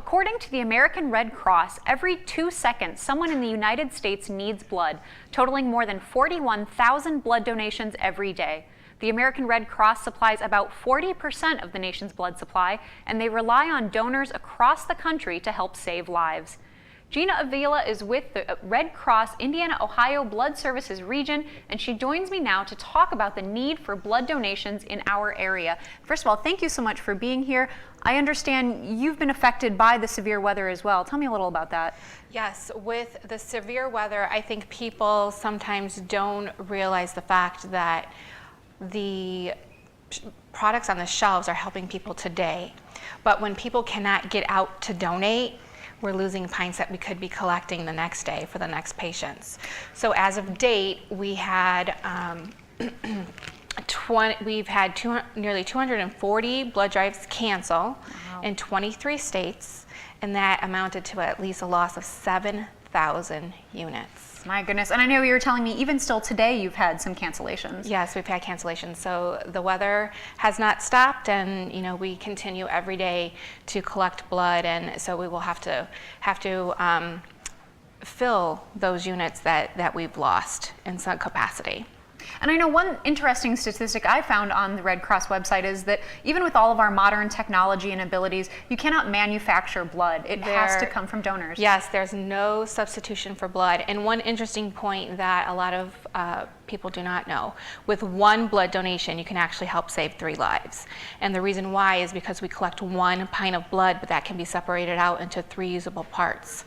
According to the American Red Cross, every 2 seconds, someone in the United States needs blood, totaling more than 41,000 blood donations every day. The American Red Cross supplies about 40% of the nation's blood supply, and they rely on donors across the country to help save lives. Gina Avila is with the Red Cross Indiana-Ohio Blood Services region, and she joins me now to talk about the need for blood donations in our area. First of all, thank you so much for being here. I understand you've been affected by the severe weather as well. Tell me a little about that. Yes, with the severe weather, I think people sometimes don't realize the fact that the products on the shelves are helping people today. But when people cannot get out to donate, we're losing pints that we could be collecting the next day for the next patients. So as of date, we had nearly 240 blood drives cancel in 23 states, and that amounted to at least a loss of 7,000 units. My goodness, and I know you were telling me even still today you've had some cancellations. Yes, we've had cancellations. So the weather has not stopped, and we continue every day to collect blood, and so we will have to fill those units that we've lost in some capacity. And I know one interesting statistic I found on the Red Cross website is that even with all of our modern technology and abilities, you cannot manufacture blood. It has to come from donors. Yes, there's no substitution for blood. And one interesting point that a lot of people do not know, with one blood donation, you can actually help save 3 lives. And the reason why is because we collect 1 pint of blood, but that can be separated out into 3 usable parts.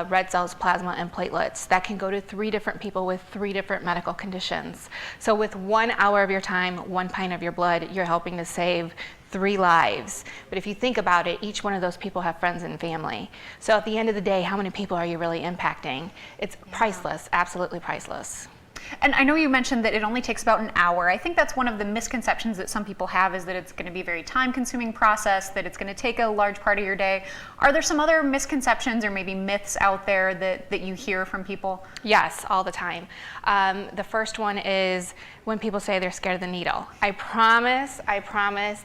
Red cells, plasma, and platelets. That can go to 3 different people with 3 different medical conditions. So with 1 hour of your time, 1 pint of your blood, you're helping to save 3 lives. But if you think about it, each one of those people have friends and family. So at the end of the day, how many people are you really impacting? It's priceless, absolutely priceless. And I know you mentioned that it only takes about an hour. I think that's one of the misconceptions that some people have, is that it's going to be a very time-consuming process, that it's going to take a large part of your day. Are there some other misconceptions or maybe myths out there that you hear from people? Yes, all the time. The first one is when people say they're scared of the needle. I promise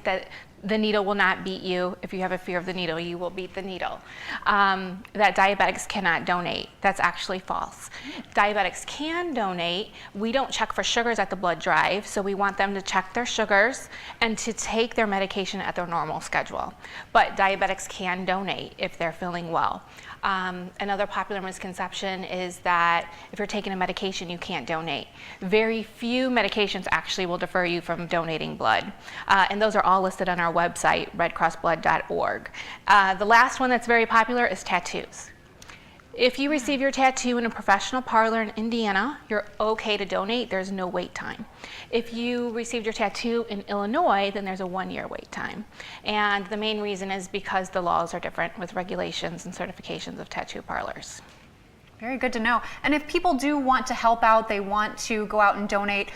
that the needle will not beat you. If you have a fear of the needle, you will beat the needle. That diabetics cannot donate. That's actually false. Diabetics can donate. We don't check for sugars at the blood drive, so we want them to check their sugars and to take their medication at their normal schedule. But diabetics can donate if they're feeling well. Another popular misconception is that if you're taking a medication, you can't donate. Very few medications actually will defer you from donating blood. And those are all listed on our website, redcrossblood.org. The last one that's very popular is tattoos. If you receive your tattoo in a professional parlor in Indiana, you're okay to donate. There's no wait time. If you received your tattoo in Illinois, then there's a 1-year wait time. And the main reason is because the laws are different with regulations and certifications of tattoo parlors. Very good to know. And if people do want to help out, they want to go out and donate,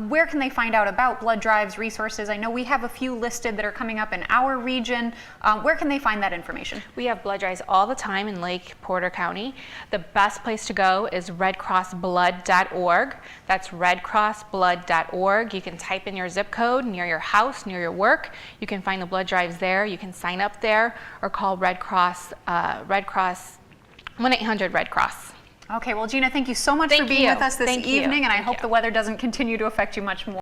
where can they find out about blood drives, resources? I know we have a few listed that are coming up in our region. Where can they find that information? We have blood drives all the time in Lake Porter County. The best place to go is redcrossblood.org. That's redcrossblood.org. You can type in your zip code near your house, near your work. You can find the blood drives there. You can sign up there or call Red Cross 1-800-RED CROSS. Okay, well, Gina, thank you so much for being with us this evening, and I hope the weather doesn't continue to affect you much more.